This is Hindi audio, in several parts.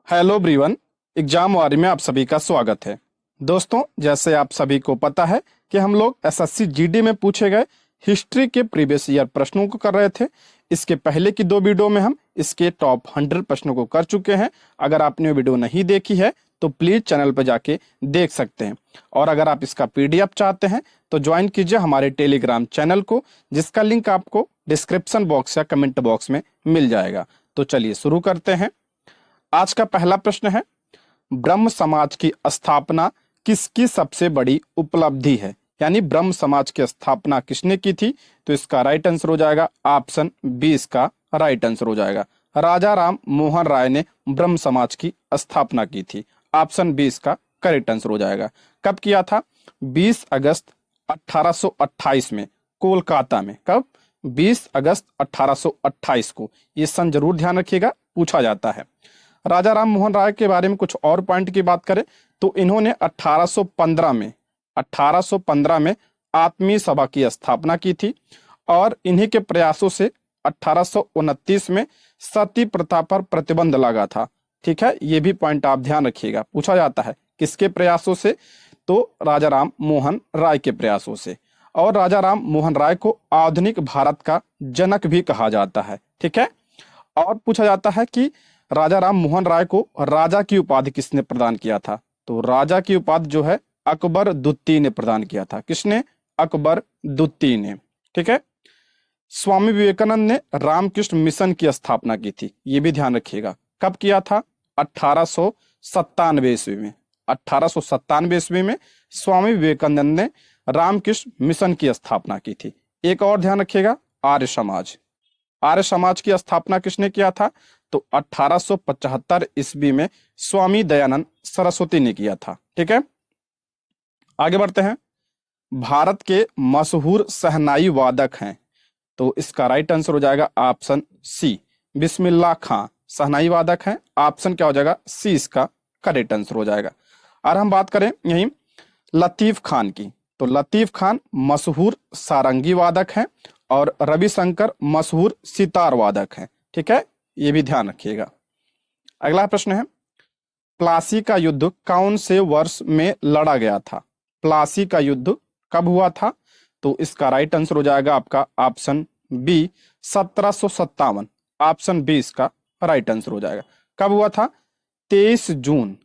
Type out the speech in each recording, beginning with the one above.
Hello everyone. एग्जाम वारी में आप सभी का स्वागत है। दोस्तों, जैसे आप सभी को पता है कि हम लोग एसएससी जीडी में पूछे गए हिस्ट्री के प्रीवियस ईयर प्रश्नों को कर रहे थे। इसके पहले की दो वीडियो में हम इसके टॉप 100 प्रश्नों को कर चुके हैं। अगर आपने वो वीडियो नहीं देखी है तो प्लीज चैनल पर जाके देख सकते हैं। और अगर आप इसका पीडीएफ चाहते हैं तो ज्वाइन कीजिए हमारे टेलीग्राम चैनल को, जिसका लिंक आपको डिस्क्रिप्शन बॉक्स या कमेंट बॉक्स में मिल जाएगा। तो चलिए शुरू करते हैं। आज का पहला प्रश्न है, ब्रह्म समाज की स्थापना किसकी सबसे बड़ी उपलब्धि है? यानी ब्रह्म समाज की स्थापना किसने की थी? तो इसका राइट आंसर हो जाएगा ऑप्शन बी। इसका राइट आंसर हो जाएगा राजा राम मोहन राय ने ब्रह्म समाज की स्थापना की थी। ऑप्शन बी इसका करेक्ट आंसर हो जाएगा। कब किया था? 20 अगस्त 1828 में कोलकाता में। कब? 20 अगस्त 1828 को। ये सन जरूर ध्यान रखिएगा, पूछा जाता है। राजा राम मोहन राय के बारे में कुछ और पॉइंट की बात करें तो इन्होंने 1815 में आत्मीय सभा की स्थापना की थी और इन्हीं के प्रयासों से 1829 में सती प्रथा पर प्रतिबंध लगा था। ठीक है, ये भी पॉइंट आप ध्यान रखिएगा, पूछा जाता है किसके प्रयासों से? तो राजा राम मोहन राय के प्रयासों से। और राजा राम मोहन राय को आधुनिक भारत का जनक भी कहा जाता है। ठीक है, और पूछा जाता है कि राजा राम मोहन राय को राजा की उपाधि किसने प्रदान किया था? तो राजा की उपाधि जो है अकबर द्वितीय ने प्रदान किया था। किसने? अकबर द्वितीय ने। ठीक है। स्वामी विवेकानंद ने रामकृष्ण मिशन की स्थापना की थी, ये भी ध्यान रखिएगा। कब किया था? 1897 ईस्वी में। 1897 ईस्वी में स्वामी विवेकानंद ने रामकृष्ण मिशन की स्थापना की थी। एक और ध्यान रखिएगा, आर्य समाज। आर्य समाज की स्थापना किसने किया था? तो 1875 ईस्वी में स्वामी दयानंद सरस्वती ने किया था। ठीक है, आगे बढ़ते हैं। भारत के मशहूर शहनाई वादक हैं, तो इसका राइट आंसर हो जाएगा ऑप्शन सी, बिस्मिल्लाह खां शहनाई वादक हैं। ऑप्शन क्या हो जाएगा? सी इसका करेक्ट आंसर हो जाएगा। और हम बात करें यही लतीफ खान की, तो लतीफ खान मशहूर सारंगी वादक हैं और रविशंकर मशहूर सितार वादक हैं। ठीक है, ये भी ध्यान रखिएगा। अगला प्रश्न है, प्लासी का युद्ध कौन से वर्ष में लड़ा गया था? प्लासी का युद्ध कब हुआ था? तो इसका राइट आंसर हो जाएगा आपका ऑप्शन बी, 1757। ऑप्शन बी इसका राइट आंसर हो जाएगा। कब हुआ था? 23 जून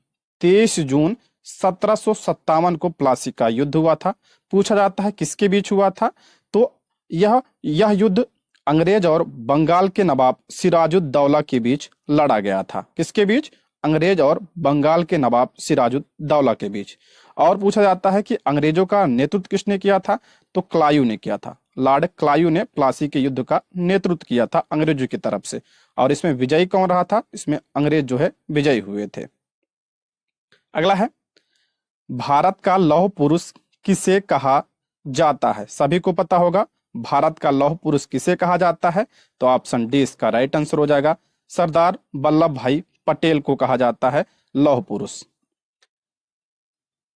1757 को प्लासी का युद्ध हुआ था। पूछा जाता है किसके बीच हुआ था? तो यह युद्ध अंग्रेज और बंगाल के नवाब सिराजुद्दौला के बीच लड़ा गया था। किसके बीच? अंग्रेज और बंगाल के नवाब सिराजुद्दौला के बीच। और पूछा जाता है कि अंग्रेजों का नेतृत्व किसने किया था? तो क्लायू ने किया था। लॉर्ड क्लायू ने प्लासी के युद्ध का नेतृत्व किया था अंग्रेजों की तरफ से। और इसमें विजयी कौन रहा था? इसमें अंग्रेज जो है विजयी हुए थे। अगला है, भारत का लौह पुरुष किसे कहा जाता है? सभी को पता होगा भारत का लौह पुरुष किसे कहा जाता है? तो ऑप्शन डी इसका राइट आंसर हो जाएगा सरदार वल्लभ भाई पटेल को कहा जाता है लौह पुरुष।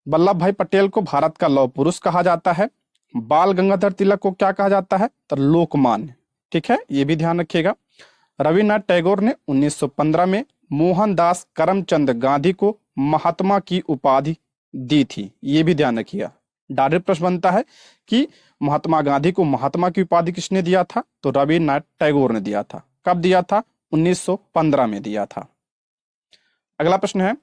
वल्लभ भाई पटेल को भारत का लौह पुरुष कहा जाता है। बाल गंगाधर तिलक को क्या कहा जाता है? तो लोकमान्य। ठीक है, ये भी ध्यान रखिएगा। रविन्द्रनाथ टैगोर ने 1915 में मोहनदास करमचंद गांधी को महात्मा की उपाधि दी थी, ये भी ध्यान रखिएगा। डायरेक्ट प्रश्न बनता है कि महात्मा गांधी को महात्मा की उपाधि किसने दिया था? तो रविन्द्रनाथ टैगोर ने दिया था। कब दिया था? 1915 में दिया था। अगला प्रश्न है,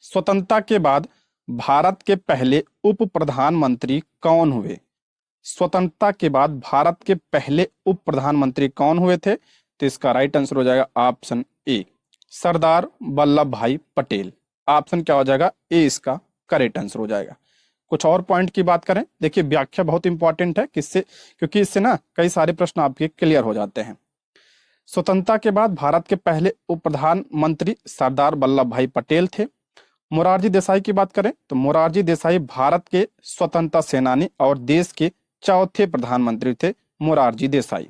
स्वतंत्रता के बाद भारत के पहले उप प्रधानमंत्री कौन हुए? स्वतंत्रता के बाद भारत के पहले उप प्रधानमंत्री कौन हुए थे? तो इसका राइट आंसर हो जाएगा ऑप्शन ए, सरदार वल्लभ भाई पटेल। ऑप्शन क्या हो जाएगा? ए इसका करेक्ट आंसर हो जाएगा। कुछ और पॉइंट की बात करें, देखिए व्याख्या बहुत इंपॉर्टेंट है। किससे? क्योंकि इससे ना कई सारे प्रश्न आपके क्लियर हो जाते हैं। स्वतंत्रता के बाद भारत के पहले उप प्रधानमंत्री सरदार वल्लभ भाई पटेल थे। मोरारजी देसाई की बात करें तो मोरारजी देसाई भारत के स्वतंत्रता सेनानी और देश के चौथे प्रधानमंत्री थे मोरारजी देसाई।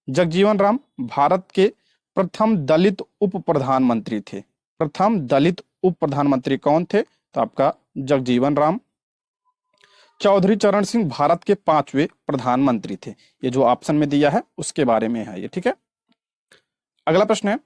जगजीवन राम भारत के प्रथम दलित उप प्रधानमंत्री थे। प्रथम दलित उप प्रधानमंत्री कौन थे? तो आपका जगजीवन राम। चौधरी चरण सिंह भारत के 5वें प्रधानमंत्री थे। ये जो ऑप्शन में दिया है उसके बारे में है ये। ठीक है, अगला प्रश्न है,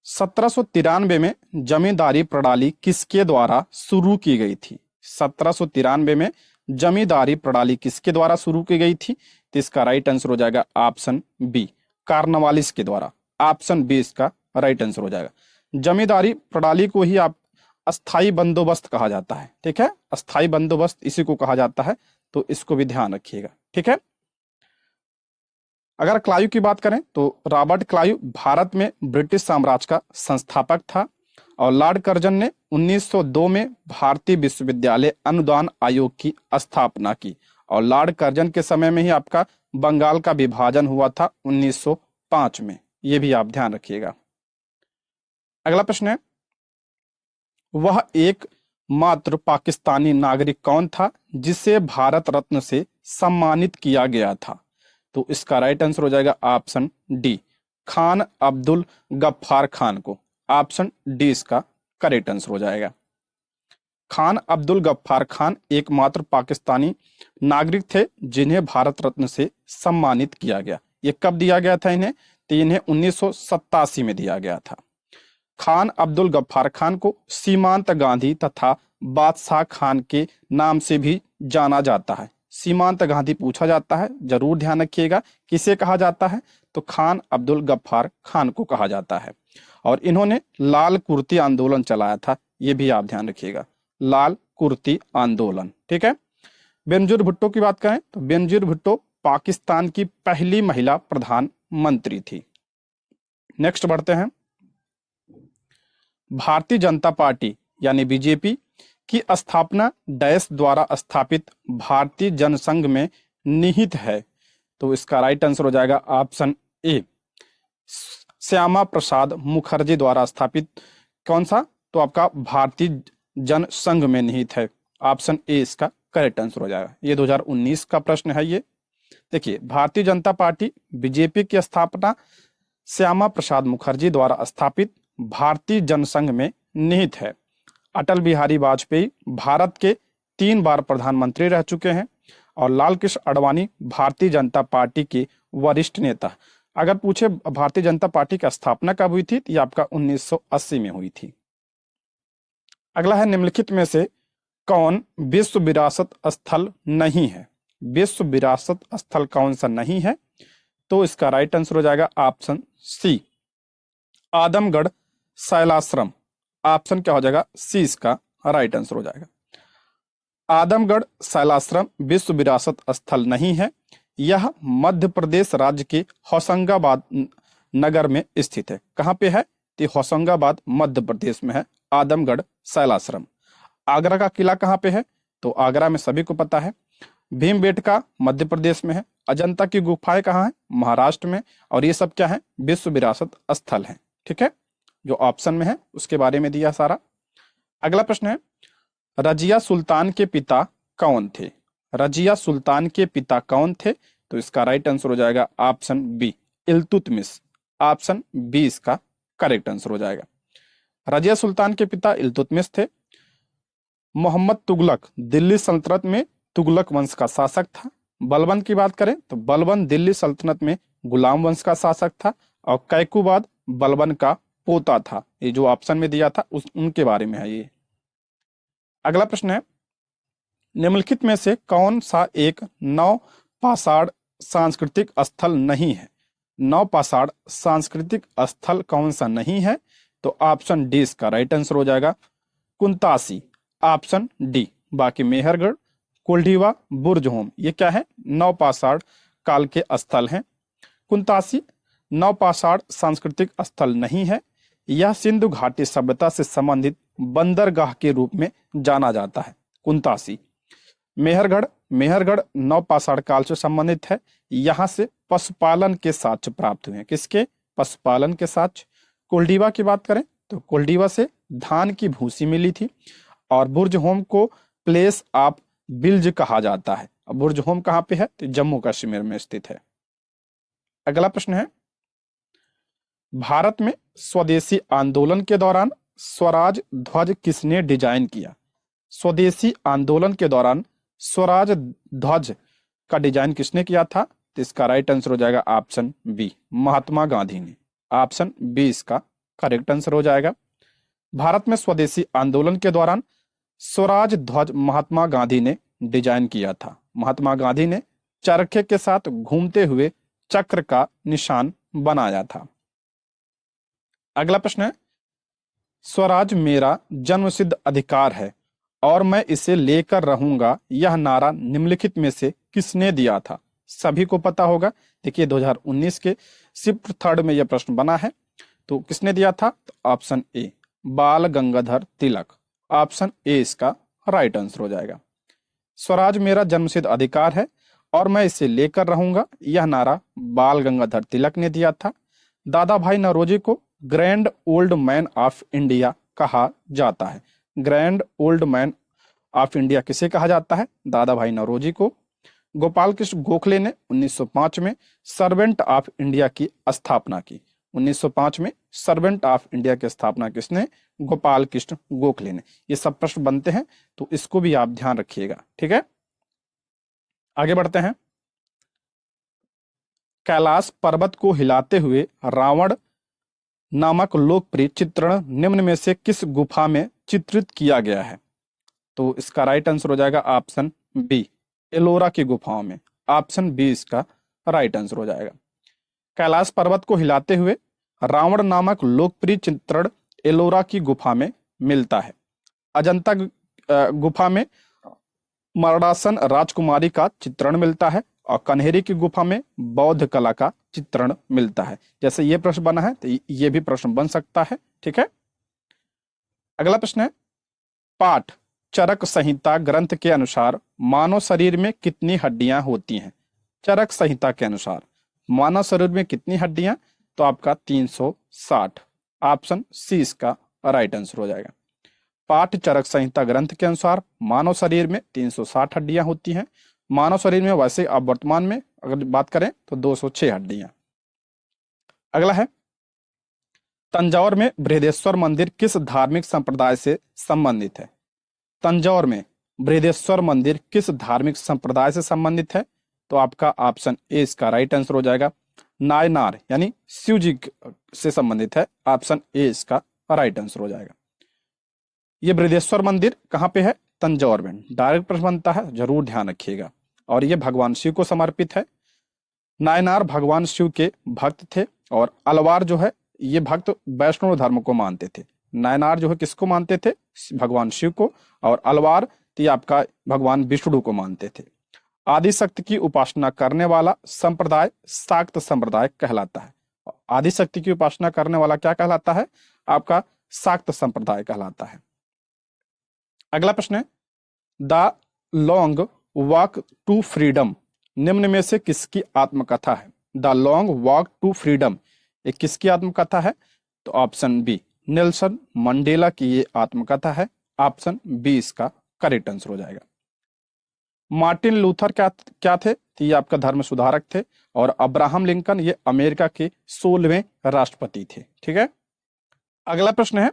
1793 में जमींदारी प्रणाली किसके द्वारा शुरू की गई थी? 1793 में जमींदारी प्रणाली किसके द्वारा शुरू की गई थी? तो इसका राइट आंसर हो जाएगा ऑप्शन बी, कार्नवालिस के द्वारा। ऑप्शन बी इसका राइट आंसर हो जाएगा। जमींदारी प्रणाली को ही आप अस्थाई बंदोबस्त कहा जाता है, ठीक है, अस्थाई बंदोबस्त इसी को कहा जाता है, तो इसको भी ध्यान रखिएगा, ठीक है। अगर क्लाइव की बात करें तो रॉबर्ट क्लाइव भारत में ब्रिटिश साम्राज्य का संस्थापक था और लॉर्ड कर्जन ने 1902 में भारतीय विश्वविद्यालय अनुदान आयोग की स्थापना की और लॉर्ड कर्जन के समय में ही आपका बंगाल का विभाजन हुआ था 1905 में, ये भी आप ध्यान रखिएगा। अगला प्रश्न है, वह एक मात्र पाकिस्तानी नागरिक कौन था जिसे भारत रत्न से सम्मानित किया गया था? तो इसका राइट आंसर हो जाएगा ऑप्शन डी, खान अब्दुल गफ्फार खान को। ऑप्शन डी इसका करेक्ट आंसर हो जाएगा। खान अब्दुल गफ्फार खान एकमात्र पाकिस्तानी नागरिक थे जिन्हें भारत रत्न से सम्मानित किया गया। ये कब दिया गया था इन्हें? तो इन्हें 1987 में दिया गया था। खान अब्दुल गफ्फार खान को सीमांत गांधी तथा बादशाह खान के नाम से भी जाना जाता है। सीमांत गांधी पूछा जाता है, जरूर ध्यान रखिएगा किसे कहा जाता है, तो खान अब्दुल गफ्फार खान को कहा जाता है। और इन्होंने लाल कुर्ती आंदोलन चलाया था, ये भी आप ध्यान रखिएगा, लाल कुर्ती आंदोलन, ठीक है। बेनजीर भुट्टो की बात करें तो बेनजीर भुट्टो पाकिस्तान की पहली महिला प्रधानमंत्री थी। नेक्स्ट बढ़ते हैं, भारतीय जनता पार्टी यानी बीजेपी की स्थापना डैश द्वारा स्थापित भारतीय जनसंघ में निहित है? तो इसका राइट आंसर हो जाएगा ऑप्शन ए, श्यामा प्रसाद मुखर्जी द्वारा स्थापित कौन सा? तो आपका भारतीय जनसंघ में निहित है। ऑप्शन ए इसका करेक्ट आंसर हो जाएगा। ये 2019 का प्रश्न है। ये देखिए, भारतीय जनता पार्टी बीजेपी की स्थापना श्यामा प्रसाद मुखर्जी द्वारा स्थापित भारतीय जनसंघ में निहित है। अटल बिहारी वाजपेयी भारत के 3 बार प्रधानमंत्री रह चुके हैं और लाल कृष्ण आडवाणी भारतीय जनता पार्टी के वरिष्ठ नेता। अगर पूछे भारतीय जनता पार्टी की स्थापना कब हुई थी, तो ये आपका 1980 में हुई थी। अगला है, निम्नलिखित में से कौन विश्व विरासत स्थल नहीं है? विश्व विरासत स्थल कौन सा नहीं है? तो इसका राइट आंसर हो जाएगा ऑप्शन सी, आदमगढ़ शैलाश्रम। ऑप्शन क्या हो जाएगा? सी इसका राइट आंसर हो जाएगा। आदमगढ़ शैलाश्रम विश्व विरासत स्थल नहीं है। यह मध्य प्रदेश राज्य के होशंगाबाद नगर में स्थित है। कहाँ पे है? तो होशंगाबाद मध्य प्रदेश में है आदमगढ़ शैलाश्रम। आगरा का किला कहाँ पे है? तो आगरा में सभी को पता है। भीमबेटका मध्य प्रदेश में है। अजंता की गुफाएं कहाँ है? महाराष्ट्र में। और ये सब क्या है? विश्व विरासत स्थल है, ठीक है। जो ऑप्शन में है उसके बारे में दिया सारा। अगला प्रश्न है, रजिया सुल्तान के पिता कौन थे? रजिया सुल्तान के पिता कौन थे? तो इसका राइट आंसर हो जाएगा option B, Iltutmish. Option B इसका करेक्ट आंसर हो जाएगा। रजिया सुल्तान के पिता इल्तुतमिश थे। मोहम्मद तुगलक दिल्ली सल्तनत में तुगलक वंश का शासक था। बलबन की बात करें तो बलबन दिल्ली सल्तनत में गुलाम वंश का शासक था। और कैकुबाद बलबन का पोता था। ये जो ऑप्शन में दिया था उनके बारे में है ये। अगला प्रश्न है, निम्नलिखित में से कौन सा एक नवपाषाण सांस्कृतिक स्थल नहीं है? नवपाषाण सांस्कृतिक स्थल कौन सा नहीं है? तो ऑप्शन डी इसका राइट आंसर हो जाएगा, कुंतासी। Option D. बाकी मेहरगढ़, कोल्ढीवा, बुर्ज होम, ये क्या है? नवपाषाण काल के स्थल हैं। कुंतासी नवपाषाण सांस्कृतिक स्थल नहीं है। यह सिंधु घाटी सभ्यता से संबंधित बंदरगाह के रूप में जाना जाता है, कुंतासी। मेहरगढ़ नवपाषाण काल से संबंधित है। यहाँ से पशुपालन के साक्ष्य प्राप्त हुए हैं। किसके? पशुपालन के साक्ष्य। कोल्ढीवा की बात करें तो कोल्ढीवा से धान की भूसी मिली थी। और बुर्ज होम को प्लेस ऑफ बिल्ज कहा जाता है। बुर्ज होम कहाँ पे है? तो जम्मू कश्मीर में स्थित है। अगला प्रश्न है, भारत में स्वदेशी आंदोलन के दौरान स्वराज ध्वज किसने डिजाइन किया? स्वदेशी आंदोलन के दौरान स्वराज ध्वज का डिजाइन किसने किया था? तो इसका राइट आंसर हो जाएगा ऑप्शन बी, महात्मा गांधी ने। ऑप्शन बी इसका करेक्ट आंसर हो जाएगा। भारत में स्वदेशी आंदोलन के दौरान स्वराज ध्वज महात्मा गांधी ने डिजाइन किया था। महात्मा गांधी ने चरखे के साथ घूमते हुए चक्र का निशान बनाया था। अगला प्रश्न है, स्वराज मेरा जन्मसिद्ध अधिकार है और मैं इसे लेकर रहूंगा, यह नारा निम्नलिखित में से किसने दिया था? सभी को पता होगा। देखिए 2019 के शिफ्ट थर्ड में यह प्रश्न बना है, तो किसने दिया था? तो ऑप्शन ए बाल गंगाधर तिलक। ऑप्शन ए इसका राइट आंसर हो जाएगा। स्वराज मेरा जन्मसिद्ध अधिकार है और मैं इसे लेकर रहूंगा, यह नारा बाल गंगाधर तिलक ने दिया था। दादा भाई नौरोजी को grand old man of India कहा जाता है। Grand old man of India किसे कहा जाता है? दादा भाई नौरोजी को। गोपाल कृष्ण गोखले ने 1905 में सर्वेंट ऑफ इंडिया की स्थापना की। 1905 में सर्वेंट ऑफ इंडिया की स्थापना किसने? गोपाल कृष्ण गोखले ने। ये सब प्रश्न बनते हैं, तो इसको भी आप ध्यान रखिएगा, ठीक है। आगे बढ़ते हैं। कैलाश पर्वत को हिलाते हुए रावण नामक लोकप्रिय चित्रण निम्न में से किस गुफा में चित्रित किया गया है? तो इसका राइट आंसर हो जाएगा ऑप्शन बी, एलोरा की गुफाओं में। ऑप्शन बी इसका राइट आंसर हो जाएगा। कैलाश पर्वत को हिलाते हुए रावण नामक लोकप्रिय चित्रण एलोरा की गुफा में मिलता है। अजंता गुफा में मरणासन राजकुमारी का चित्रण मिलता है और कन्हेरी की गुफा में बौद्ध कला का चित्रण मिलता है। जैसे ये प्रश्न बना है तो ये भी प्रश्न बन सकता है, ठीक है। अगला प्रश्न है, पाठ चरक संहिता ग्रंथ के अनुसार मानव शरीर में कितनी हड्डियां होती हैं? चरक संहिता के अनुसार मानव शरीर में कितनी हड्डियां? तो आपका 360। ऑप्शन सी इसका राइट आंसर हो जाएगा। पाठ चरक संहिता ग्रंथ के अनुसार मानव शरीर में 360 हड्डियां होती हैं। मानव शरीर में वैसे अब वर्तमान में अगर बात करें तो 206 हड्डियां। अगला है, तंजौर में बृहदेश्वर मंदिर किस धार्मिक संप्रदाय से संबंधित है? तंजौर में बृहदेश्वर मंदिर किस धार्मिक संप्रदाय से संबंधित है? तो आपका ऑप्शन ए इसका राइट आंसर हो जाएगा। नायनार यानी शिव जी से संबंधित है। ऑप्शन ए इसका राइट आंसर हो जाएगा। ये बृहदेश्वर मंदिर कहाँ पे है? तंजौर में। डायरेक्ट प्रश्न बनता है, जरूर ध्यान रखिएगा। और ये भगवान शिव को समर्पित है। नायनार भगवान शिव के भक्त थे और अलवार जो है ये भक्त वैष्णव धर्म को मानते थे। नायनार जो है किसको मानते थे? भगवान शिव को। और अलवार ये आपका भगवान विष्णु को मानते थे। आदिशक्ति की उपासना करने वाला संप्रदाय शाक्त संप्रदाय कहलाता है। आदिशक्ति की उपासना करने वाला क्या कहलाता है? आपका शाक्त संप्रदाय कहलाता है। अगला प्रश्न है, the long walk to freedom निम्न में से किसकी आत्मकथा है? The long walk to freedom ये किसकी आत्मकथा है? तो ऑप्शन बी नेल्सन मंडेला की ये आत्मकथा है। ऑप्शन बी इसका करेक्ट आंसर हो जाएगा। मार्टिन लूथर क्या थे? तो ये आपका धर्म सुधारक थे। और अब्राहम लिंकन ये अमेरिका के 16वें राष्ट्रपति थे, ठीक है। अगला प्रश्न है,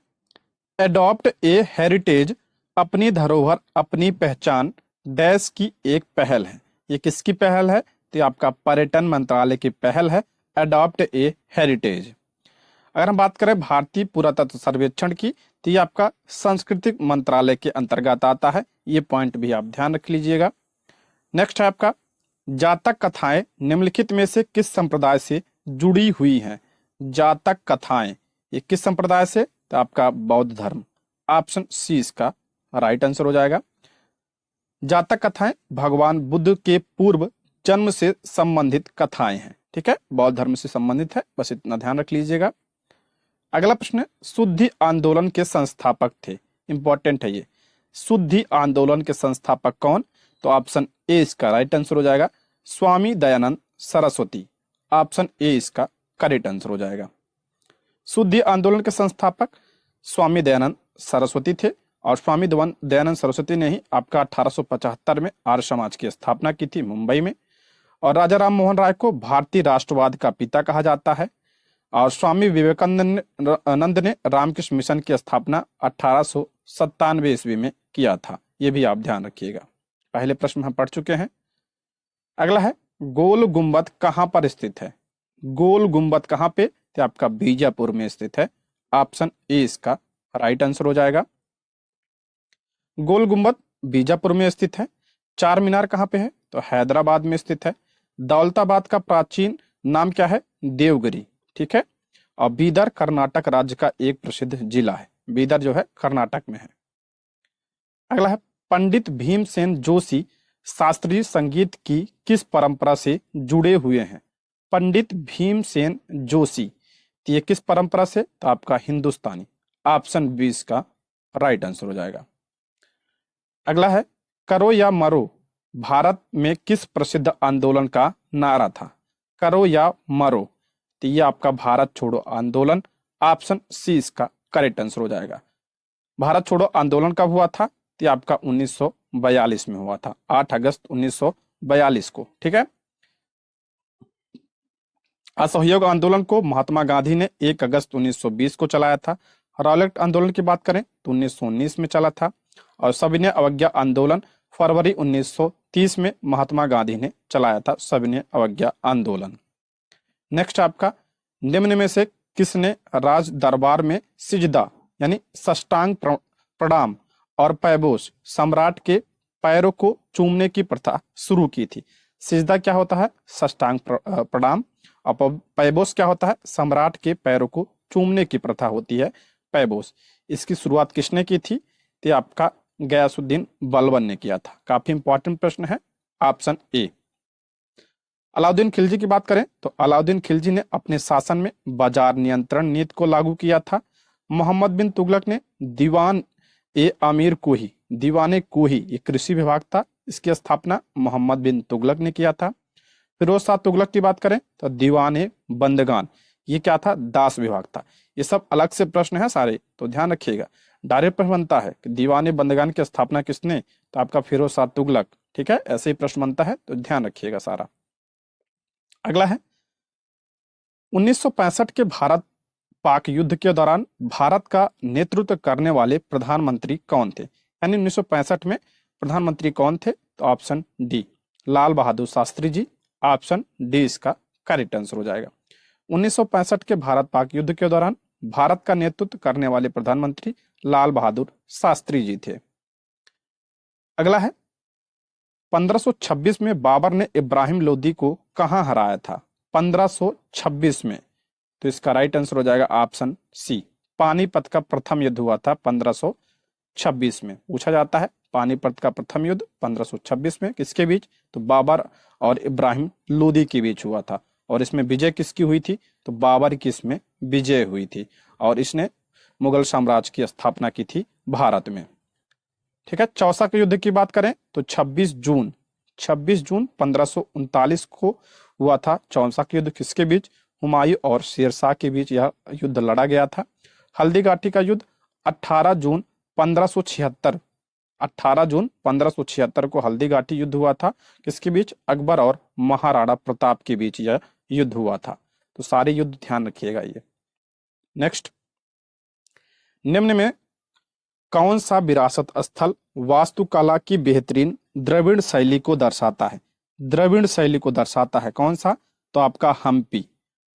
एडॉप्ट ए हेरिटेज अपनी धरोहर अपनी पहचान डैश की एक पहल है। ये किसकी पहल है? तो आपका पर्यटन मंत्रालय की पहल है, एडॉप्ट ए हेरिटेज। अगर हम बात करें भारतीय पुरातत्व सर्वेक्षण की, तो ये आपका सांस्कृतिक मंत्रालय के अंतर्गत आता है। ये पॉइंट भी आप ध्यान रख लीजिएगा। नेक्स्ट है आपका, जातक कथाएं निम्नलिखित में से किस संप्रदाय से जुड़ी हुई हैं? जातक कथाएं ये किस संप्रदाय से? तो आपका बौद्ध धर्म। ऑप्शन सी इसका राइट आंसर हो जाएगा। जातक कथाएं भगवान बुद्ध के पूर्व जन्म से संबंधित कथाएं हैं, ठीक है। बौद्ध धर्म से संबंधित है, बस इतना ध्यान रख लीजिएगा। अगला प्रश्न है, शुद्धि आंदोलन के संस्थापक थे। इंपॉर्टेंट है ये। शुद्धि आंदोलन के संस्थापक कौन? तो ऑप्शन ए इसका राइट आंसर हो जाएगा, स्वामी दयानंद सरस्वती। ऑप्शन ए इसका करेक्ट आंसर हो जाएगा। शुद्धि आंदोलन के संस्थापक स्वामी दयानंद सरस्वती थे। और स्वामी दयानंद सरस्वती ने ही आपका 1875 में आर्य समाज की स्थापना की थी मुंबई में। और राजा राम मोहन राय को भारतीय राष्ट्रवाद का पिता कहा जाता है। और स्वामी विवेकानंद ने रामकृष्ण मिशन की स्थापना 1897 ईस्वी में किया था। ये भी आप ध्यान रखिएगा। पहले प्रश्न हम पढ़ चुके हैं। अगला है, गोल गुंबद कहां पर स्थित है? गोल गुंबद कहां पे? तो आपका बीजापुर में स्थित है। ऑप्शन ए इसका राइट आंसर हो जाएगा। गोल गुंबद बीजापुर में स्थित है। चार मीनार कहाँ पे है? तो हैदराबाद में स्थित है। दौलताबाद का प्राचीन नाम क्या है? देवगिरी। ठीक है। और बीदर कर्नाटक राज्य का एक प्रसिद्ध जिला है। बीदर जो है कर्नाटक में है। अगला है, पंडित भीमसेन जोशी शास्त्रीय संगीत की किस परंपरा से जुड़े हुए हैं? पंडित भीमसेन जोशी, तो ये किस परंपरा से? तो आपका हिंदुस्तानी। ऑप्शन बी इसका राइट आंसर हो जाएगा। अगला है, करो या मरो भारत में किस प्रसिद्ध आंदोलन का नारा था? करो या मरो, तो ये आपका भारत छोड़ो आंदोलन। ऑप्शन सी इसका करेक्ट आंसर हो जाएगा। भारत छोड़ो आंदोलन कब हुआ था? तो ये आपका 1942 में हुआ था, 8 अगस्त 1942 को। ठीक है। असहयोग आंदोलन को महात्मा गांधी ने 1 अगस्त 1920 को चलाया था। रॉलेट आंदोलन की बात करें तो 1919 में चला था। और सविनय अवज्ञा आंदोलन फरवरी 1930 में महात्मा गांधी ने चलाया था, सविनय अवज्ञा आंदोलन। नेक्स्ट आपका, निम्न में से किसने राज दरबार में सिजदा यानी साष्टांग प्रणाम और पैबोस सम्राट के पैरों को चूमने की प्रथा शुरू की थी? सिजदा क्या होता है? साष्टांग प्रणाम। और पैबोस क्या होता है? सम्राट के पैरों को चूमने की प्रथा होती है पैबोस। इसकी शुरुआत किसने की थी? तो आपका गयासुद्दीन बलबन ने किया था। काफी इंपॉर्टेंट प्रश्न है। Option A. अलाउद्दीन खिलजी की बात करें तो अलाउद्दीन खिलजी ने अपने शासन में बाजार नियंत्रण नीति को लागू किया था। मोहम्मद बिन तुगलक ने दीवान ए आमिर कोही, दीवाने कोही, ये कृषि विभाग था, इसकी स्थापना मोहम्मद बिन तुगलक ने किया था। फिरोज शाह तुगलक की बात करें तो दीवाने बंदगान, ये क्या था? दास विभाग था। ये सब अलग से प्रश्न है सारे, तो ध्यान रखिएगा। डायरेक्ट प्रश्न बनता है कि दीवाने बंदगान की स्थापना किसने? तो आपका फिरोज शाह तुगलक। ठीक है, ऐसे ही प्रश्न बनता है, तो ध्यान रखिएगा सारा। अगला है, 1965 के भारत पाक युद्ध के दौरान भारत का नेतृत्व करने वाले प्रधानमंत्री कौन थे? यानी 1965 में प्रधानमंत्री कौन थे? तो option D Lal Bahadur Shastri ji. Option D इसका करेक्ट आंसर हो जाएगा। 1965 के भारत पाक युद्ध के दौरान भारत का नेतृत्व करने वाले प्रधानमंत्री लाल बहादुर शास्त्री जी थे। अगला है, 1526 में बाबर ने इब्राहिम लोदी को कहां हराया था? 1526 में, तो इसका राइट आंसर हो जाएगा ऑप्शन सी। पानीपत का प्रथम युद्ध हुआ था 1526 में। पूछा जाता है पानीपत का प्रथम युद्ध 1526 में किसके बीच? तो बाबर और इब्राहिम लोदी के बीच हुआ था। और इसमें विजय किसकी हुई थी? तो बाबर की इसमें विजय हुई थी। और इसने मुगल साम्राज्य की स्थापना की थी भारत में। ठीक है। चौसा के युद्ध की बात करें तो 26 जून 1539 को हुआ था चौसा का युद्ध। किसके बीच? हुमायूं और शेरशाह के बीच यह युद्ध लड़ा गया था। हल्दी घाटी का युद्ध 18 जून 1576 को हल्दी घाटी युद्ध हुआ था। किसके बीच? अकबर और महाराणा प्रताप के बीच यह युद्ध हुआ था। तो सारे युद्ध ध्यान रखिएगा ये। नेक्स्ट, निम्न में कौन सा विरासत स्थल वास्तुकला की बेहतरीन द्रविड़ शैली को दर्शाता है? द्रविड़ शैली को दर्शाता है कौन सा? तो आपका हम्पी।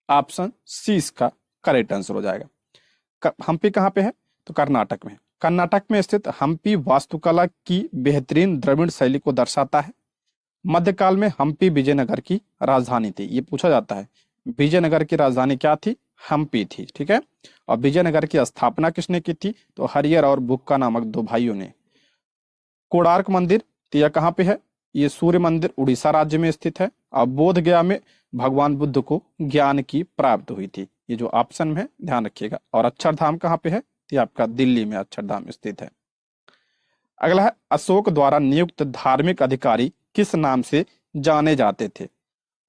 ऑप्शन सी इसका करेक्ट आंसर हो जाएगा। हम्पी कहाँ पे है? तो कर्नाटक में। कर्नाटक में स्थित हम्पी वास्तुकला की बेहतरीन द्रविड़ शैली को दर्शाता है। मध्यकाल में हम्पी विजयनगर की राजधानी थी। ये पूछा जाता है विजयनगर की राजधानी क्या थी? हम्पी थी। ठीक है। और विजयनगर की स्थापना किसने की थी? तो हरियर और बुक्का नामक दो भाइयों ने। कोणार्क मंदिर, तो यह कहाँ पे है? ये सूर्य मंदिर उड़ीसा राज्य में स्थित है। और बोध गया में भगवान बुद्ध को ज्ञान की प्राप्त हुई थी। ये जो ऑप्शन में है ध्यान रखिएगा। और अक्षरधाम कहाँ पे है? तो ये आपका दिल्ली में अक्षरधाम स्थित है। अगला है, अशोक द्वारा नियुक्त धार्मिक अधिकारी किस नाम से जाने जाते थे?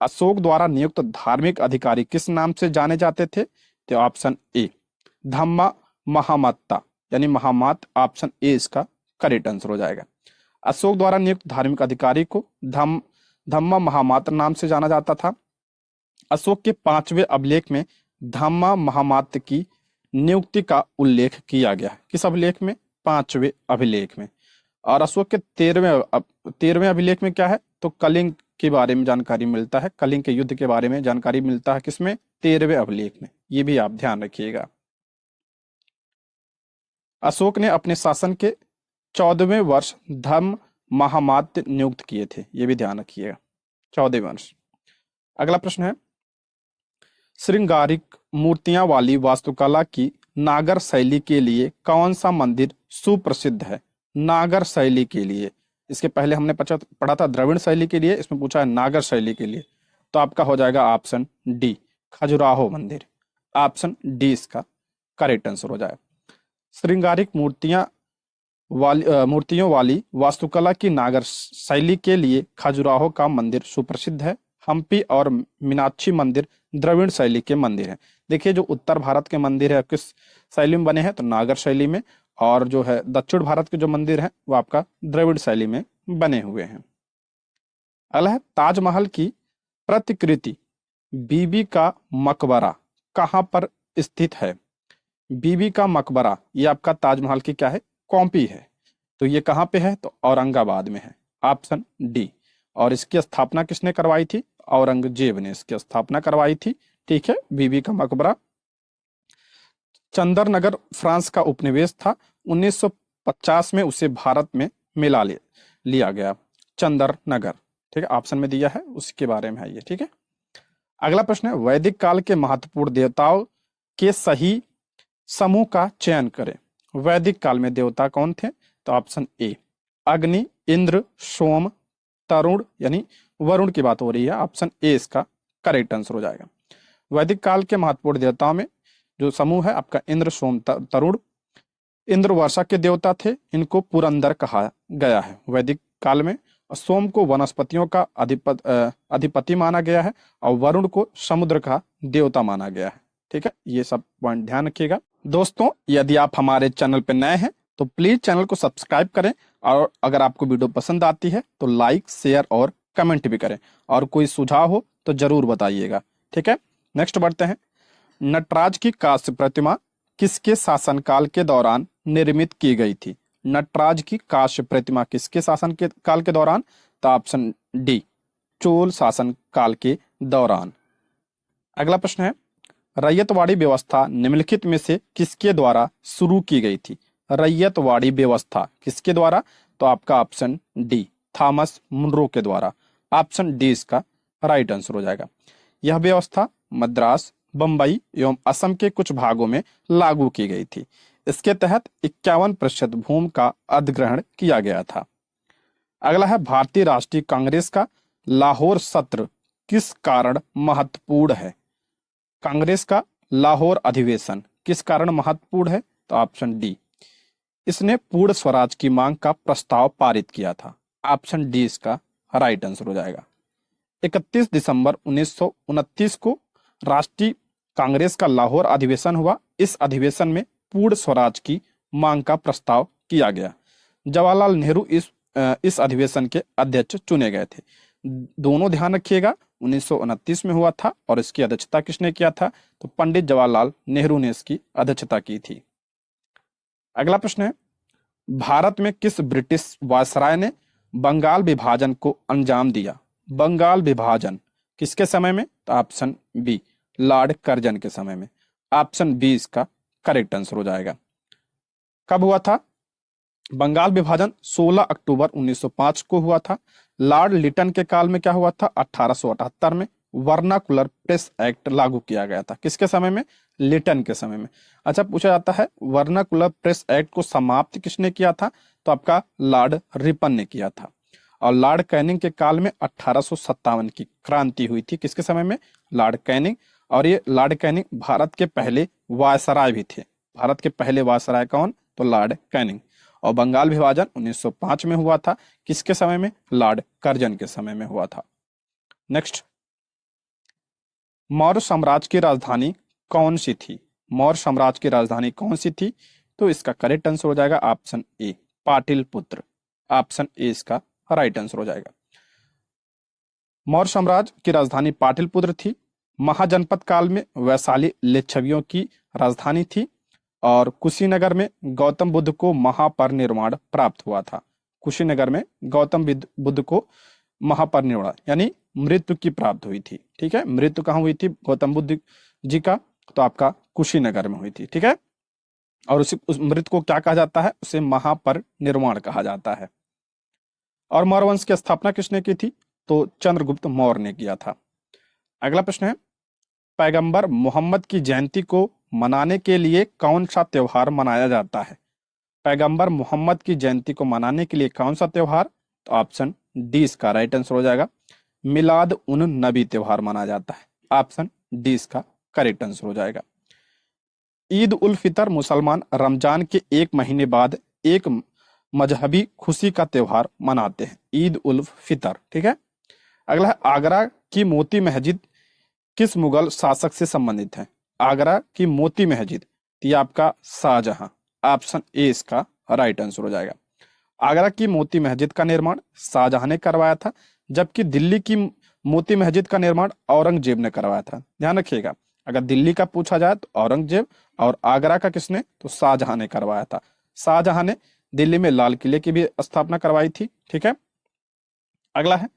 अशोक द्वारा नियुक्त धार्मिक अधिकारी किस नाम से जाने जाते थे? तो ऑप्शन ए धम्मा महामत्ता यानी महामात। ऑप्शन ए इसका करेक्ट आंसर हो जाएगा। अशोक द्वारा नियुक्त धार्मिक अधिकारी को धम्मा महामात्र नाम से जाना जाता था। अशोक के 5वें अभिलेख में धम्मा महामात्र की नियुक्ति का उल्लेख किया गया है। किस अभिलेख में? 5वें अभिलेख में। और अशोक के 13वें अभिलेख में क्या है? तो कलिंग के बारे में जानकारी मिलता है। कलिंग के युद्ध के बारे में जानकारी मिलता है किसमें? 13वें अभिलेख में। ये भी आप ध्यान रखिएगा। अशोक ने अपने शासन के 14वें वर्ष धर्म महामात्य नियुक्त किए थे, ये भी ध्यान रखिएगा, 14वें वर्ष। अगला प्रश्न है, श्रृंगारिक मूर्तियां वाली वास्तुकला की नागर शैली के लिए कौन सा मंदिर सुप्रसिद्ध है? नागर शैली के लिए, इसके पहले हमने पढ़ा था द्रविड़ शैली के लिए, इसमें पूछा है नागर शैली के लिए, तो आपका हो जाएगा ऑप्शन डी, खजुराहो मंदिर। ऑप्शन डी इसका करेक्ट आंसर हो जाएगा। श्रृंगारिक मूर्तियों वाली वास्तुकला की नागर शैली के लिए खजुराहो का मंदिर सुप्रसिद्ध है। हम्पी और मीनाक्षी मंदिर द्रविड़ शैली के मंदिर हैं। देखिए जो उत्तर भारत के मंदिर है किस शैली में बने हैं, तो नागर शैली में, और जो है दक्षिण भारत के जो मंदिर हैं वो आपका द्रविड़ शैली में बने हुए हैं। अगला है, ताजमहल की प्रतिकृति बीबी का मकबरा कहाँ पर स्थित है? बीबी का मकबरा ये आपका ताजमहल की क्या है, कॉपी है, तो ये कहाँ पे है, तो औरंगाबाद में है। Option D. और इसकी स्थापना किसने करवाई थी? औरंगजेब ने इसकी स्थापना करवाई थी। ठीक है, बीबी का मकबरा चंदरनगर फ्रांस का उपनिवेश था। 1950 में उसे भारत में मिला लिया गया, चंदरनगर। ठीक है, ऑप्शन में दिया है, उसके बारे में है ये। ठीक है, अगला प्रश्न है, वैदिक काल के महत्वपूर्ण देवताओं के सही समूह का चयन करें। वैदिक काल में देवता कौन थे? तो ऑप्शन ए, अग्नि, इंद्र, सोम, तरुण, यानी वरुण की बात हो रही है। ऑप्शन ए इसका करेक्ट आंसर हो जाएगा। वैदिक काल के महत्वपूर्ण देवताओं में जो समूह है आपका इंद्र, सोम, तरुण। इंद्र वर्षा के देवता थे, इनको पुरंदर कहा गया है वैदिक काल में। सोम को वनस्पतियों का अधिपति माना गया है, और वरुण को समुद्र का देवता माना गया है। ठीक है, ये सब पॉइंट ध्यान रखिएगा। दोस्तों, यदि आप हमारे चैनल पर नए हैं तो प्लीज चैनल को सब्सक्राइब करें, और अगर आपको वीडियो पसंद आती है तो लाइक, शेयर और कमेंट भी करें, और कोई सुझाव हो तो जरूर बताइएगा। ठीक है, नेक्स्ट बढ़ते हैं। नटराज की कांस्य प्रतिमा किसके शासनकाल के दौरान निर्मित की गई थी? नटराज की कांस्य प्रतिमा किसके शासन के काल के दौरान? तो ऑप्शन डी, चोल शासन काल के दौरान। अगला प्रश्न है, रैयतवाड़ी व्यवस्था निम्नलिखित में से किसके द्वारा शुरू की गई थी? रैयतवाड़ी व्यवस्था किसके द्वारा? तो आपका ऑप्शन डी, थॉमस मुनरो के द्वारा। ऑप्शन डी इसका राइट आंसर हो जाएगा। यह व्यवस्था मद्रास, बंबई एवं असम के कुछ भागों में लागू की गई थी। इसके तहत 51% भूमि का अधिग्रहण किया गया था। अगला है, भारतीय राष्ट्रीय कांग्रेस का लाहौर सत्र किस कारण महत्वपूर्ण है? कांग्रेस का लाहौर अधिवेशन किस कारण महत्वपूर्ण है? तो ऑप्शन डी, इसने पूर्ण स्वराज की मांग का प्रस्ताव पारित किया था। ऑप्शन डी इसका राइट आंसर हो जाएगा। 31 दिसंबर 1929 को राष्ट्रीय कांग्रेस का लाहौर अधिवेशन हुआ। इस अधिवेशन में पूर्ण स्वराज की मांग का प्रस्ताव किया गया। जवाहरलाल नेहरू इस अधिवेशन के अध्यक्ष चुने गए थे। दोनों ध्यान रखिएगा, 1929 में हुआ था, और इसकी अध्यक्षता किसने किया था? तो पंडित जवाहरलाल नेहरू ने इसकी अध्यक्षता की थी। अगला प्रश्न है, भारत में किस ब्रिटिश वायसराय ने बंगाल विभाजन को अंजाम दिया? बंगाल विभाजन किसके समय में? तो ऑप्शन बी, लॉर्ड कर्जन के समय में। ऑप्शन बी इसका करेक्ट आंसर हो जाएगा। कब हुआ था बंगाल विभाजन? 16 अक्टूबर 1905 को हुआ था। लॉर्ड लिटन के काल में क्या हुआ था? 1878 में वर्नाकुलर प्रेस एक्ट लागू किया गया था। किसके समय में? लिटन के समय में। अच्छा, पूछा जाता है वर्नाकुलर प्रेस एक्ट को समाप्त किसने किया था? तो आपका लॉर्ड रिपन ने किया था। और लॉर्ड कैनिंग के काल में 1857 की क्रांति हुई थी। किसके समय में? Lord Canning. और ये लॉर्ड कैनिंग भारत के पहले वायसराय भी थे। भारत के पहले वायसराय कौन? तो लॉर्ड कैनिंग। और बंगाल विभाजन 1905 में हुआ था। किसके समय में? लॉर्ड कर्जन के समय में हुआ था। नेक्स्ट, मौर्य साम्राज्य की राजधानी कौन सी थी? मौर्य साम्राज्य की राजधानी कौन सी थी? तो इसका करेक्ट आंसर हो जाएगा option A, Pataliputra. Option A इसका राइट आंसर हो जाएगा। मौर्य साम्राज्य की राजधानी पाटलिपुत्र थी। महाजनपद काल में वैशाली लिच्छवियों की राजधानी थी। और कुशीनगर में गौतम बुद्ध को महापरिनिर्वाण प्राप्त हुआ था। कुशीनगर में गौतम बुद्ध को महापरिनिर्वाण यानी मृत्यु की प्राप्त हुई थी। ठीक है, मृत्यु कहाँ हुई थी गौतम बुद्ध जी का? तो आपका कुशीनगर में हुई थी। ठीक है, और उस मृत को क्या कहा जाता है? उसे महापरिनिर्वाण कहा जाता है। और मौर्य वंश की स्थापना किसने की थी? तो चंद्रगुप्त मौर्य ने किया था। अगला प्रश्न है, पैगंबर मोहम्मद की जयंती को मनाने के लिए कौन सा त्योहार मनाया जाता है? पैगंबर मोहम्मद की जयंती को मनाने के लिए कौन सा त्योहार? तो ऑप्शन डी इसका राइट आंसर हो जाएगा, मिलाद उन नबी त्योहार मनाया जाता है। ऑप्शन डी इसका करेक्ट आंसर हो जाएगा। ईद उल फितर मुसलमान रमजान के एक महीने बाद एक मजहबी खुशी का त्योहार मनाते हैं, ईद उल फितर। ठीक है। अगला है, आगरा की मोती मस्जिद किस मुगल शासक से संबंधित है? आगरा की मोती मस्जिद, ये आपका शाहजहां। ऑप्शन ए इसका राइट आंसर हो जाएगा। आगरा की मोती मस्जिद का निर्माण शाहजहां ने करवाया था, जबकि दिल्ली की मोती मस्जिद का निर्माण औरंगजेब ने करवाया था। ध्यान रखिएगा, अगर दिल्ली का पूछा जाए तो औरंगजेब, और आगरा का किसने? तो शाहजहां ने करवाया था। शाहजहां ने दिल्ली में लाल किले की भी स्थापना करवाई थी। ठीक है। अगला है,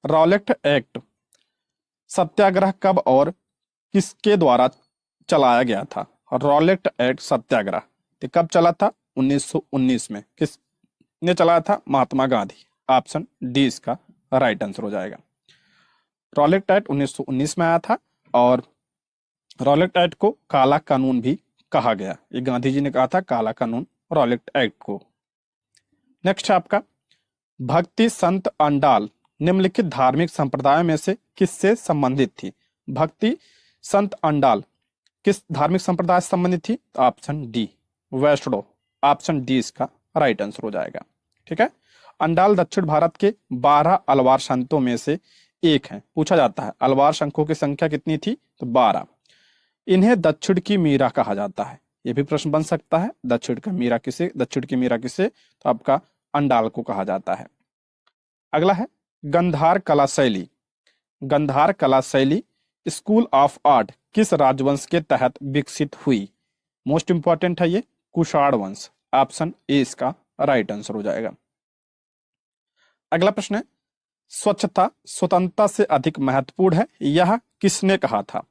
रॉलेट एक्ट सत्याग्रह कब और किसके द्वारा चलाया गया था? रॉलेट एक्ट सत्याग्रह ये कब चला था? 1919 में। किसने चलाया था? महात्मा गांधी। ऑप्शन डी इसका राइट आंसर हो जाएगा। रॉलेट एक्ट 1919 में आया था, और रॉलेट एक्ट को काला कानून भी कहा गया। ये गांधी जी ने कहा था काला कानून रॉलेट एक्ट को। नेक्स्ट है आपका, भक्ति संत अंडाल निम्नलिखित धार्मिक संप्रदाय में से किससे संबंधित थी? भक्ति संत अंडाल किस धार्मिक संप्रदाय से संबंधित थी? ऑप्शन डी वैष्णव। ऑप्शन डी इसका राइट आंसर हो जाएगा। ठीक है। अंडाल दक्षिण भारत के 12 अलवार संतों में से एक है। पूछा जाता है अलवार संखों की संख्या कितनी थी? तो 12। इन्हें दक्षिण की मीरा कहा जाता है। यह भी प्रश्न बन सकता है, दक्षिण की मीरा किसे? दक्षिण की मीरा किसे? तो आपका अंडाल को कहा जाता है। अगला है, गंधार कला शैली। गंधार कला शैली स्कूल ऑफ आर्ट किस राजवंश के तहत विकसित हुई? मोस्ट इंपॉर्टेंट है ये, कुषाण वंश। ऑप्शन ए इसका राइट आंसर हो जाएगा। अगला प्रश्न है, स्वच्छता स्वतंत्रता से अधिक महत्वपूर्ण है, यह किसने कहा था?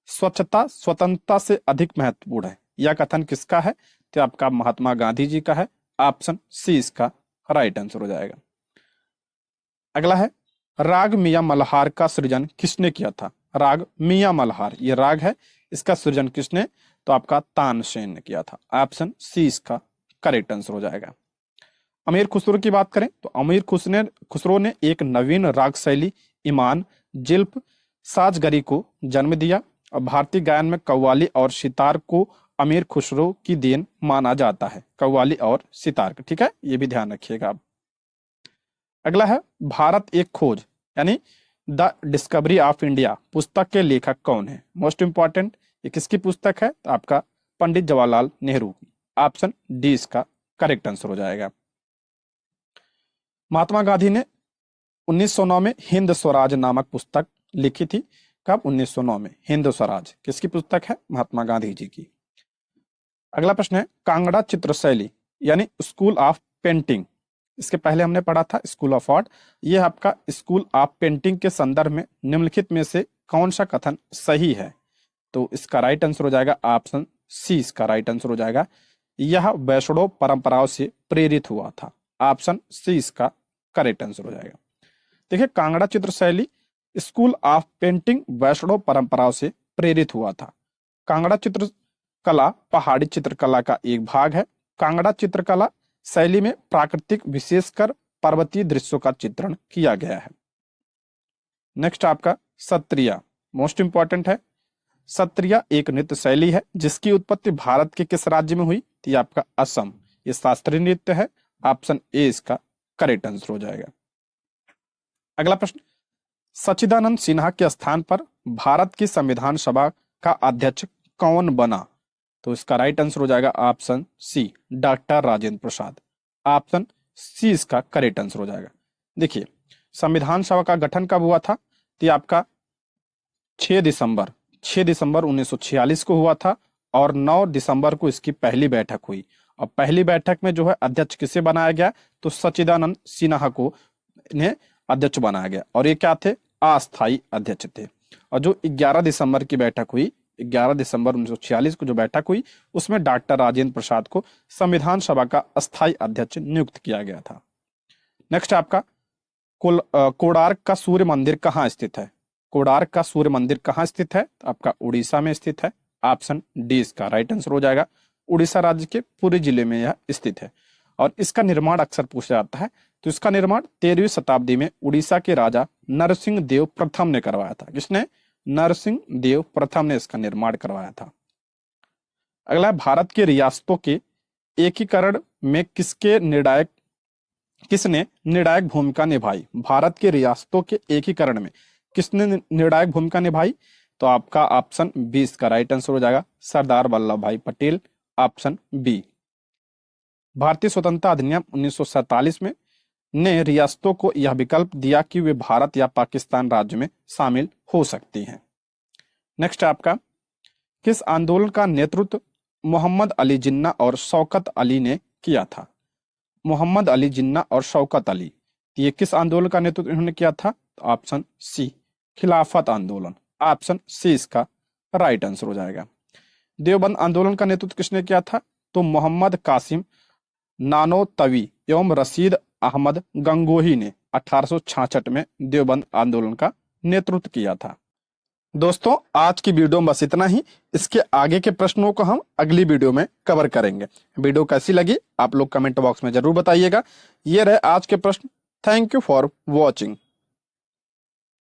स्वच्छता स्वतंत्रता से अधिक महत्वपूर्ण है, यह कथन किसका है? तो आपका महात्मा गांधी जी का है। ऑप्शन सी इसका राइट आंसर हो जाएगा। अगला है, राग मियां मल्हार का सृजन किसने किया था? राग मियां मल्हार ये राग है, इसका सृजन किसने? तो आपका तानसेन ने किया था। ऑप्शन सी इसका करेक्ट आंसर हो जाएगा। अमीर खुसरो की बात करें तो अमीर खुसरो ने एक नवीन राग शैली ईमान जिल्फ साजगरी को जन्म दिया, और भारतीय गायन में कव्वाली और सितार को अमीर खुसरो की देन माना जाता है। कव्वाली और सितार का, ठीक है, ये भी ध्यान रखिएगा आप। अगला है, भारत एक खोज यानी द डिस्कवरी ऑफ इंडिया पुस्तक के लेखक कौन है? मोस्ट इंपॉर्टेंट, ये किसकी पुस्तक है? तो आपका पंडित जवाहरलाल नेहरू। ऑप्शन डी इसका करेक्ट आंसर हो जाएगा। महात्मा गांधी ने 1909 में हिंद स्वराज नामक पुस्तक लिखी थी। कब? 1909 में। हिंद स्वराज किसकी पुस्तक है? महात्मा गांधी जी की। अगला प्रश्न है, कांगड़ा चित्र शैली यानी स्कूल ऑफ पेंटिंग, इसके पहले हमने पढ़ा था स्कूल ऑफ आर्ट, ये आपका स्कूल ऑफ पेंटिंग के संदर्भ में निम्नलिखित में से कौन सा कथन सही है? तो इसका राइट आंसर हो जाएगा ऑप्शन सी इसका राइट आंसर हो जाएगा, यह वैष्णव परंपराओं से प्रेरित हुआ था। ऑप्शन सी इसका करेक्ट आंसर हो जाएगा। देखिए, कांगड़ा चित्र शैली स्कूल ऑफ पेंटिंग वैष्णव परंपराओं से प्रेरित हुआ था। कांगड़ा चित्रकला पहाड़ी चित्रकला का एक भाग है। कांगड़ा चित्रकला शैली में प्राकृतिक विशेषकर पर्वतीय दृश्यों का चित्रण किया गया है। नेक्स्ट आपका सत्रिया, मोस्ट इंपॉर्टेंट है। सत्रिया एक नृत्य शैली है जिसकी उत्पत्ति भारत के किस राज्य में हुई? तो ये आपका असम। ये शास्त्रीय नृत्य है। ऑप्शन ए इसका करेक्ट आंसर हो जाएगा। अगला प्रश्न, सच्चिदानंद सिन्हा के स्थान पर भारत की संविधान सभा का अध्यक्ष कौन बना? तो इसका राइट आंसर हो जाएगा option C doctor Rajendra Prasad. Option C इसका करेक्ट आंसर हो जाएगा। देखिए, संविधान सभा का गठन कब हुआ था? तो आपका 6 दिसंबर 1946 को हुआ था, और 9 दिसंबर को इसकी पहली बैठक हुई। और पहली बैठक में जो है अध्यक्ष किसे बनाया गया? तो सच्चिदानंद सिन्हा को इन्हें अध्यक्ष बनाया गया, और ये क्या थे? अस्थायी अध्यक्ष थे। और जो 11 दिसंबर की बैठक हुई, 11 दिसंबर 1946 को जो बैठक हुई उसमें डॉक्टर राजेंद्र प्रसाद को संविधान सभा का अस्थायी अध्यक्ष नियुक्त किया गया था। नेक्स्ट आपका कोणार्क का सूर्य मंदिर कहाँ स्थित है? कोणार्क का सूर्य मंदिर कहाँ स्थित है? आपका उड़ीसा में स्थित है। ऑप्शन डी इसका राइट आंसर हो जाएगा। उड़ीसा राज्य के पुरी जिले में यह स्थित है और इसका निर्माण अक्सर पूछा जाता है। तो इसका निर्माण 13वीं शताब्दी में उड़ीसा के राजा नरसिंह देव प्रथम ने करवाया था। किसने? नरसिंह देव प्रथम ने इसका निर्माण करवाया था। अगला है, भारत के रियासतों के एकीकरण में किसने निर्णायक भूमिका निभाई? भारत के रियासतों के एकीकरण में किसने निर्णायक भूमिका निभाई? तो आपका ऑप्शन बी इसका राइट आंसर हो जाएगा, सरदार वल्लभ भाई पटेल। Option B. भारतीय स्वतंत्रता अधिनियम 1947 में ने रियासतों को यह विकल्प दिया कि वे भारत या पाकिस्तान राज्य में शामिल हो सकती हैं। नेक्स्ट आपका, किस आंदोलन का नेतृत्व मोहम्मद अली जिन्ना और शौकत अली ने किया था? मोहम्मद अली जिन्ना और शौकत अली, ये किस आंदोलन का नेतृत्व इन्होंने किया था? ऑप्शन सी, खिलाफत आंदोलन। ऑप्शन सी इसका राइट आंसर हो जाएगा। देवबंद आंदोलन का नेतृत्व किसने किया था? तो मोहम्मद कासिम नानोतवी एवं रशीद अहमद गंगोही ने 1866 में देवबंद आंदोलन का नेतृत्व किया था। दोस्तों, आज की वीडियो में बस इतना ही। इसके आगे के प्रश्नों को हम अगली वीडियो में कवर करेंगे। वीडियो कैसी लगी आप लोग कमेंट बॉक्स में जरूर बताइएगा। ये रहे आज के प्रश्न। Thank you for watching.